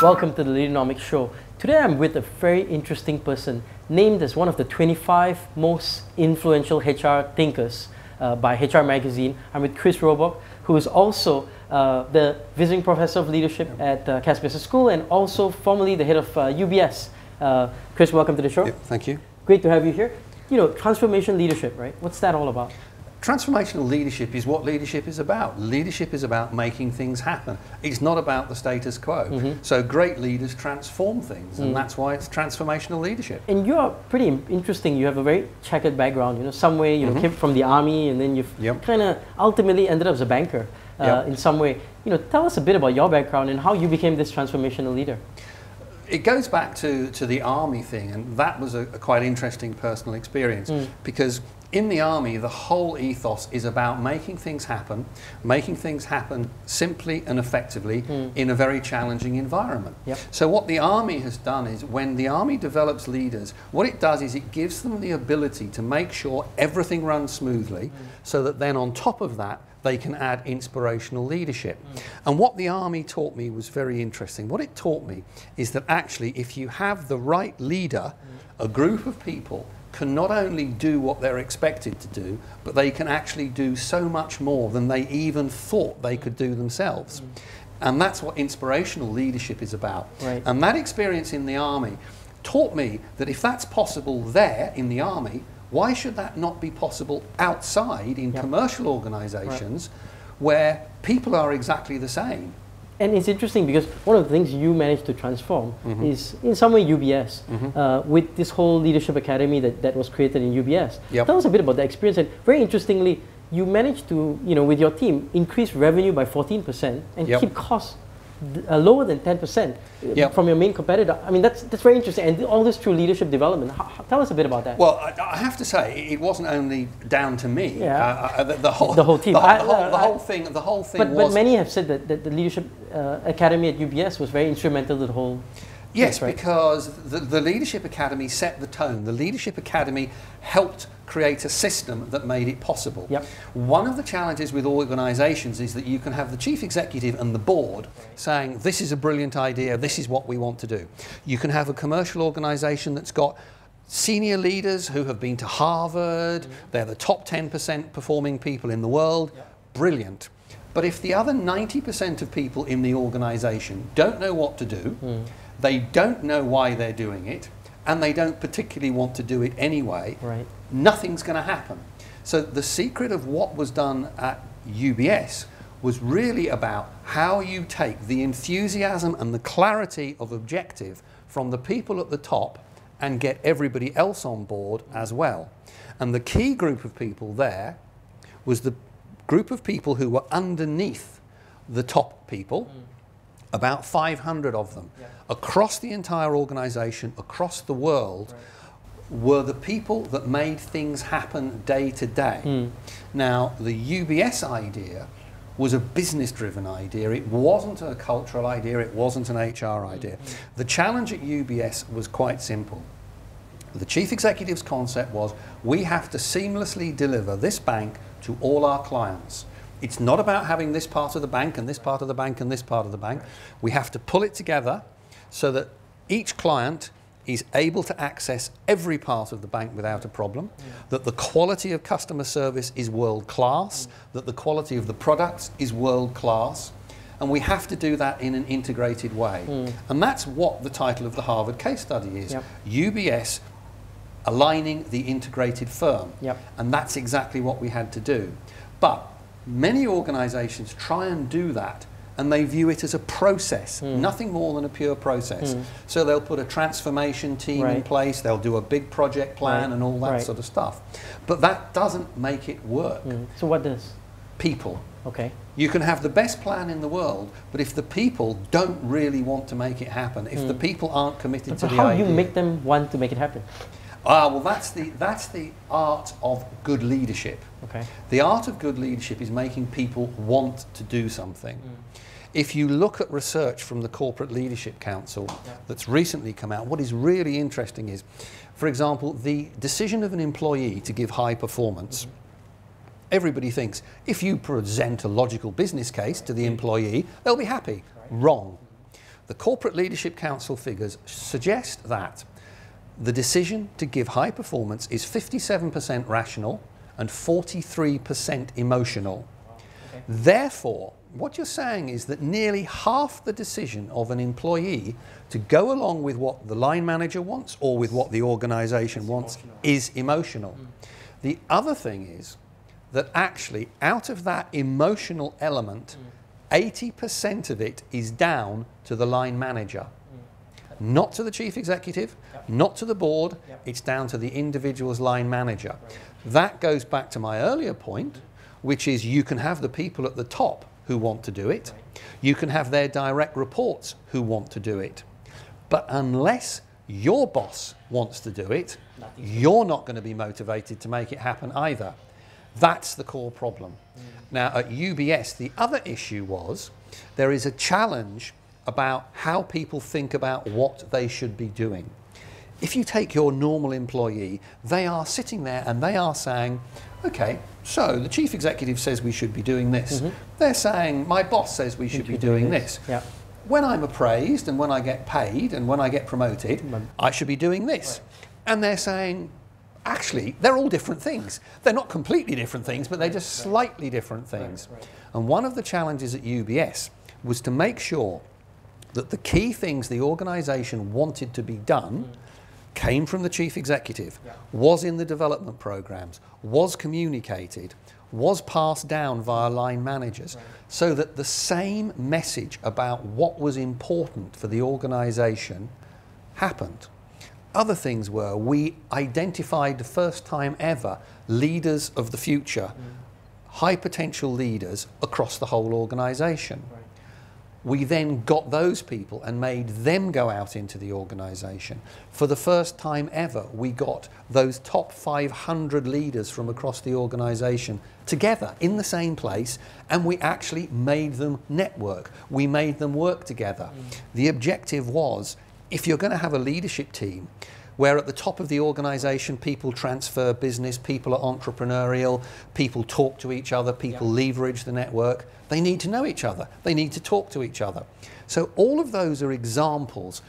Welcome to the Leaderonomics show. Today I'm with a very interesting person named as one of the 25 most influential HR thinkers by HR Magazine. I'm with Chris Roebuck, who is also the visiting professor of leadership at Cass Business School and also formerly the head of UBS. Chris, welcome to the show. Yep, thank you. Great to have you here. You know, transformation leadership, right? What's that all about? Transformational leadership is what leadership is about. Leadership is about making things happen. It's not about the status quo. So great leaders transform things, and that's why it's transformational leadership. And you're pretty interesting. You have a very checkered background. You know, some way you know, came from the army, and then you've kind of ultimately ended up as a banker in some way. You know, tell us a bit about your background and how you became this transformational leader. It goes back to the army thing, and that was a quite interesting personal experience because in the army, the whole ethos is about making things happen simply and effectively in a very challenging environment. So what the army has done is when the army develops leaders, what it does is it gives them the ability to make sure everything runs smoothly so that then on top of that, they can add inspirational leadership. And what the army taught me was very interesting. What it taught me is that actually if you have the right leader, a group of people can not only do what they're expected to do, but they can actually do so much more than they even thought they could do themselves. And that's what inspirational leadership is about. And that experience in the army taught me that if that's possible there in the army, why should that not be possible outside in commercial organizations where people are exactly the same? And it's interesting because one of the things you managed to transform is in some way UBS with this whole leadership academy that was created in UBS. Tell us a bit about that experience. And very interestingly, you managed to, you know, with your team, increase revenue by 14% and keep costs lower than 10% from your main competitor. I mean, that's very interesting, and all this through leadership development. Tell us a bit about that. Well, I have to say, it wasn't only down to me. The whole team. The whole thing. But many have said that the leadership academy at UBS was very instrumental to the whole. Yes, because the Leadership Academy set the tone. The Leadership Academy helped create a system that made it possible. One of the challenges with organisations is that you can have the chief executive and the board saying, this is a brilliant idea, this is what we want to do. You can have a commercial organisation that's got senior leaders who have been to Harvard, they're the top 10% performing people in the world, brilliant. But if the other 90% of people in the organisation don't know what to do, they don't know why they're doing it, and they don't particularly want to do it anyway, nothing's going to happen. So the secret of what was done at UBS was really about how you take the enthusiasm and the clarity of objective from the people at the top and get everybody else on board as well. And the key group of people there was the group of people who were underneath the top people, about 500 of them, across the entire organisation, across the world, were the people that made things happen day to day. Now, the UBS idea was a business-driven idea. It wasn't a cultural idea, it wasn't an HR idea. The challenge at UBS was quite simple. The chief executive's concept was, we have to seamlessly deliver this bank to all our clients. It's not about having this part of the bank and this part of the bank and this part of the bank. We have to pull it together so that each client is able to access every part of the bank without a problem, that the quality of customer service is world class, that the quality of the products is world class, and we have to do that in an integrated way. And that's what the title of the Harvard case study is. UBS aligning the integrated firm. And that's exactly what we had to do. But many organisations try and do that and they view it as a process, nothing more than a pure process. So they'll put a transformation team in place, they'll do a big project plan and all that sort of stuff. But that doesn't make it work. So what does? People. You can have the best plan in the world, but if the people don't really want to make it happen, if the people aren't committed to the idea. How do you make them want to make it happen? Well, that's the art of good leadership. The art of good leadership is making people want to do something. If you look at research from the Corporate Leadership Council that's recently come out, what is really interesting is, for example, the decision of an employee to give high performance. Everybody thinks if you present a logical business case to the employee, they'll be happy. Wrong. The the Corporate Leadership Council figures suggest that the decision to give high performance is 57% rational and 43% emotional. Okay. Therefore, what you're saying is that nearly half the decision of an employee to go along with what the line manager wants or with what the organisation wants is emotional. The other thing is that actually out of that emotional element, 80% of it is down to the line manager. Not to the chief executive, not to the board, it's down to the individual's line manager. That goes back to my earlier point, which is you can have the people at the top who want to do it. You can have their direct reports who want to do it. But unless your boss wants to do it, you're not going to be motivated to make it happen either. That's the core problem. Now at UBS, the other issue was there is a challenge about how people think about what they should be doing. If you take your normal employee, they are sitting there and they are saying, okay, so the chief executive says we should be doing this. They're saying, my boss says we should be doing this. When I'm appraised and when I get paid and when I get promoted, I should be doing this. And they're saying, actually, they're all different things. They're not completely different things, but they're just slightly different things. And one of the challenges at UBS was to make sure that the key things the organisation wanted to be done came from the chief executive, was in the development programs, was communicated, was passed down via line managers, so that the same message about what was important for the organisation happened. Other things were, we identified the first time ever leaders of the future, high potential leaders across the whole organisation. We then got those people and made them go out into the organisation. For the first time ever, we got those top 500 leaders from across the organisation together in the same place, and we actually made them network. We made them work together. The objective was, if you're going to have a leadership team where at the top of the organisation people transfer business, people are entrepreneurial, people talk to each other, people leverage the network, they need to know each other, they need to talk to each other. So all of those are examples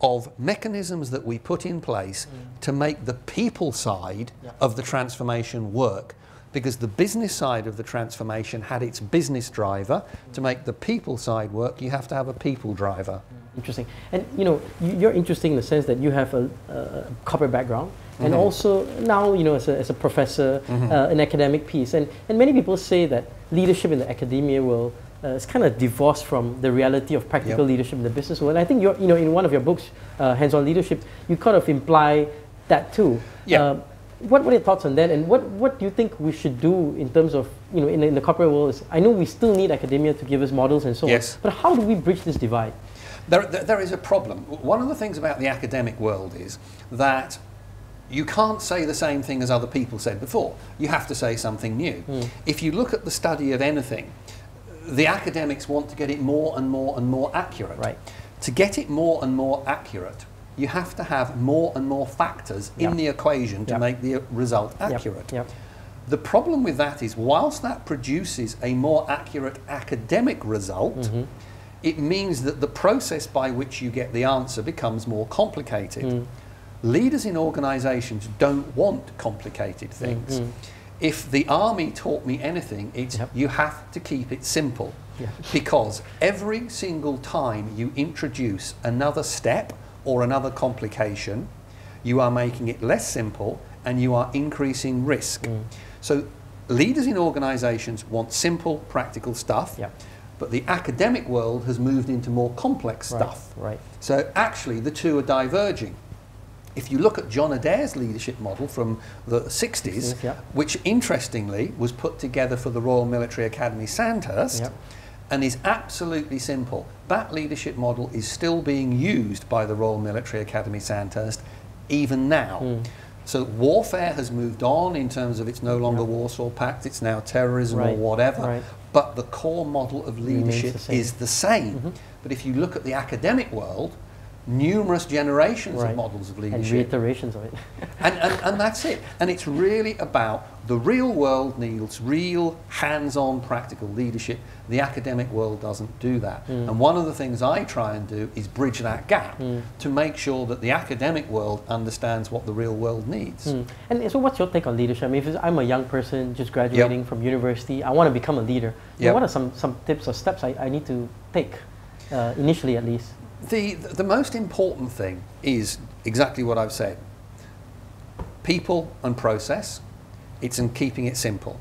of mechanisms that we put in place to make the people side of the transformation work, because the business side of the transformation had its business driver. To make the people side work, you have to have a people driver. Interesting. And you know, you're interesting in the sense that you have a corporate background, and also now, you know, as a professor, an academic piece. And many people say that leadership in the academia world is kind of divorced from the reality of practical leadership in the business world. And I think you're, you know, in one of your books, Hands-on Leadership, you kind of imply that too. What are your thoughts on that, and what do you think we should do in terms of, you know, in the corporate world? I know we still need academia to give us models and so on, but how do we bridge this divide? There is a problem. One of the things about the academic world is that you can't say the same thing as other people said before. You have to say something new. If you look at the study of anything, the academics want to get it more and more and more accurate. To get it more and more accurate, you have to have more and more factors in the equation to make the result accurate. The problem with that is, whilst that produces a more accurate academic result, it means that the process by which you get the answer becomes more complicated. Leaders in organisations don't want complicated things. If the army taught me anything, it's you have to keep it simple. Because every single time you introduce another step or another complication, you are making it less simple and you are increasing risk. So leaders in organisations want simple, practical stuff. But the academic world has moved into more complex stuff. So actually the two are diverging. If you look at John Adair's leadership model from the 60s, which interestingly was put together for the Royal Military Academy Sandhurst, and is absolutely simple, that leadership model is still being used by the Royal Military Academy Sandhurst even now. So warfare has moved on in terms of it's no longer Warsaw Pact, it's now terrorism or whatever. But the core model of leadership is the same. But if you look at the academic world, numerous generations of models of leadership. And reiterations of it. and that's it. And it's really about the real world needs real hands-on practical leadership. The academic world doesn't do that. And one of the things I try and do is bridge that gap to make sure that the academic world understands what the real world needs. And so what's your take on leadership? I mean, if I'm a young person just graduating from university, I want to become a leader. What are some tips or steps I need to take, initially at least? The most important thing is exactly what I've said. People and process. It's in keeping it simple.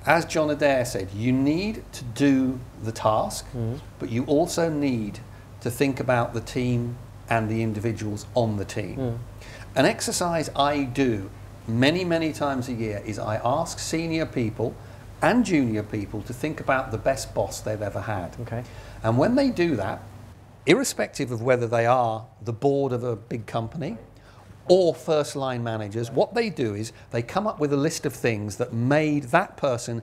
As John Adair said, you need to do the task, but you also need to think about the team and the individuals on the team. An exercise I do many, many times a year is I ask senior people and junior people to think about the best boss they've ever had. Okay. And when they do that, irrespective of whether they are the board of a big company or first line managers, what they do is they come up with a list of things that made that person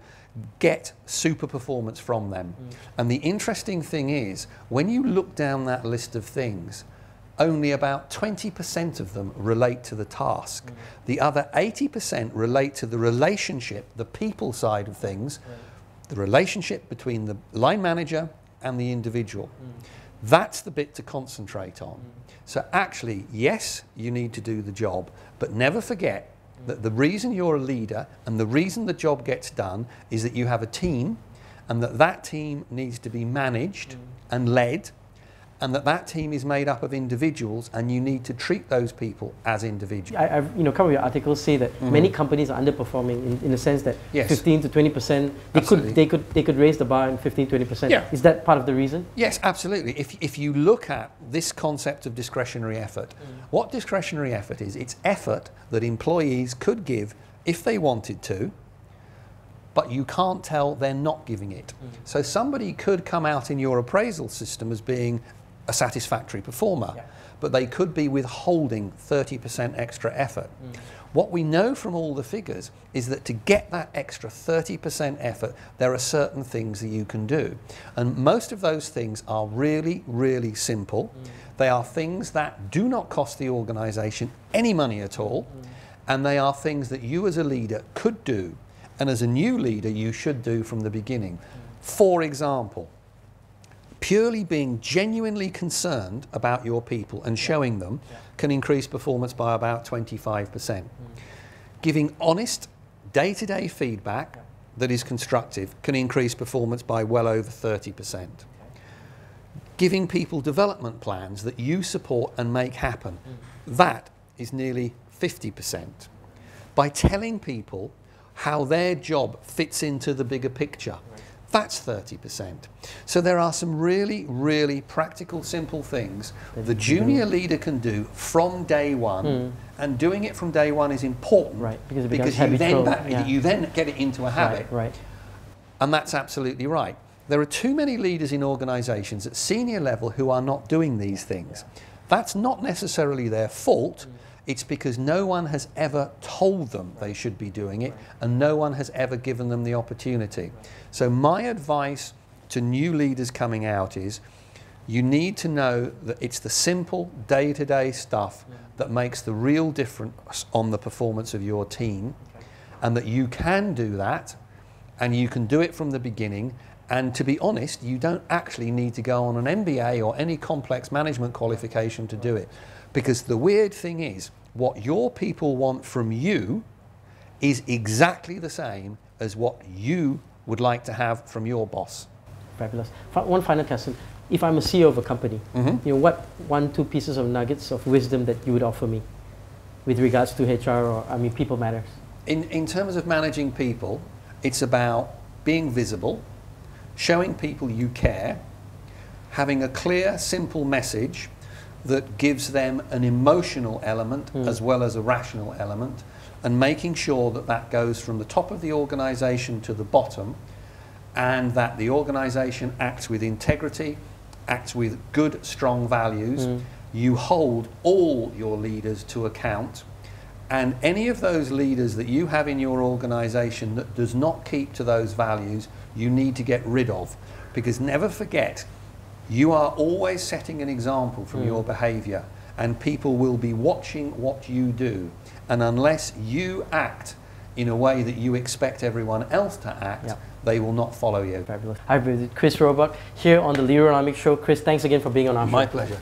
get super performance from them. And the interesting thing is, when you look down that list of things, only about 20% of them relate to the task. The other 80% relate to the relationship, the people side of things, the relationship between the line manager and the individual. That's the bit to concentrate on. So actually, yes, you need to do the job, but never forget that the reason you're a leader and the reason the job gets done is that you have a team, and that team needs to be managed and led, and that team is made up of individuals, and you need to treat those people as individuals. I've a couple of your articles say that many companies are underperforming in the sense that 15 to 20%, they could raise the bar in 15-20%. Yeah. Is that part of the reason? Yes, absolutely. If you look at this concept of discretionary effort, what discretionary effort is, it's effort that employees could give if they wanted to, but you can't tell they're not giving it. So somebody could come out in your appraisal system as being a satisfactory performer, but they could be withholding 30% extra effort. What we know from all the figures is that to get that extra 30% effort, there are certain things that you can do. And most of those things are really, really simple. They are things that do not cost the organization any money at all, and they are things that you as a leader could do, and as a new leader you should do from the beginning. For example, purely being genuinely concerned about your people and showing them can increase performance by about 25%. Giving honest day-to-day feedback that is constructive can increase performance by well over 30%. Giving people development plans that you support and make happen, that is nearly 50%. By telling people how their job fits into the bigger picture, that's 30%. So there are some really, really practical, simple things the junior leader can do from day one, and doing it from day one is important, because you then get it into a habit. And that's absolutely right. There are too many leaders in organisations at senior level who are not doing these things. That's not necessarily their fault. It's because no one has ever told them they should be doing it, and no one has ever given them the opportunity. So my advice to new leaders coming out is, you need to know that it's the simple day-to-day stuff that makes the real difference on the performance of your team, and that you can do that, and you can do it from the beginning. And to be honest, you don't actually need to go on an MBA or any complex management qualification to do it. Because the weird thing is, what your people want from you is exactly the same as what you would like to have from your boss. Fabulous. One final question. If I'm a CEO of a company, what 1-2 pieces of nuggets of wisdom that you would offer me with regards to HR or, people matters? In terms of managing people, it's about being visible, showing people you care, having a clear, simple message that gives them an emotional element as well as a rational element, and making sure that that goes from the top of the organisation to the bottom, and that the organisation acts with integrity, acts with good, strong values. You hold all your leaders to account, and any of those leaders that you have in your organisation that does not keep to those values, you need to get rid of. Because never forget, You are always setting an example from your behaviour, and people will be watching what you do. And unless you act in a way that you expect everyone else to act, they will not follow you. Fabulous. I've been Chris Roebuck here on the Leaderonomics show. Chris, thanks again for being on our show. My pleasure.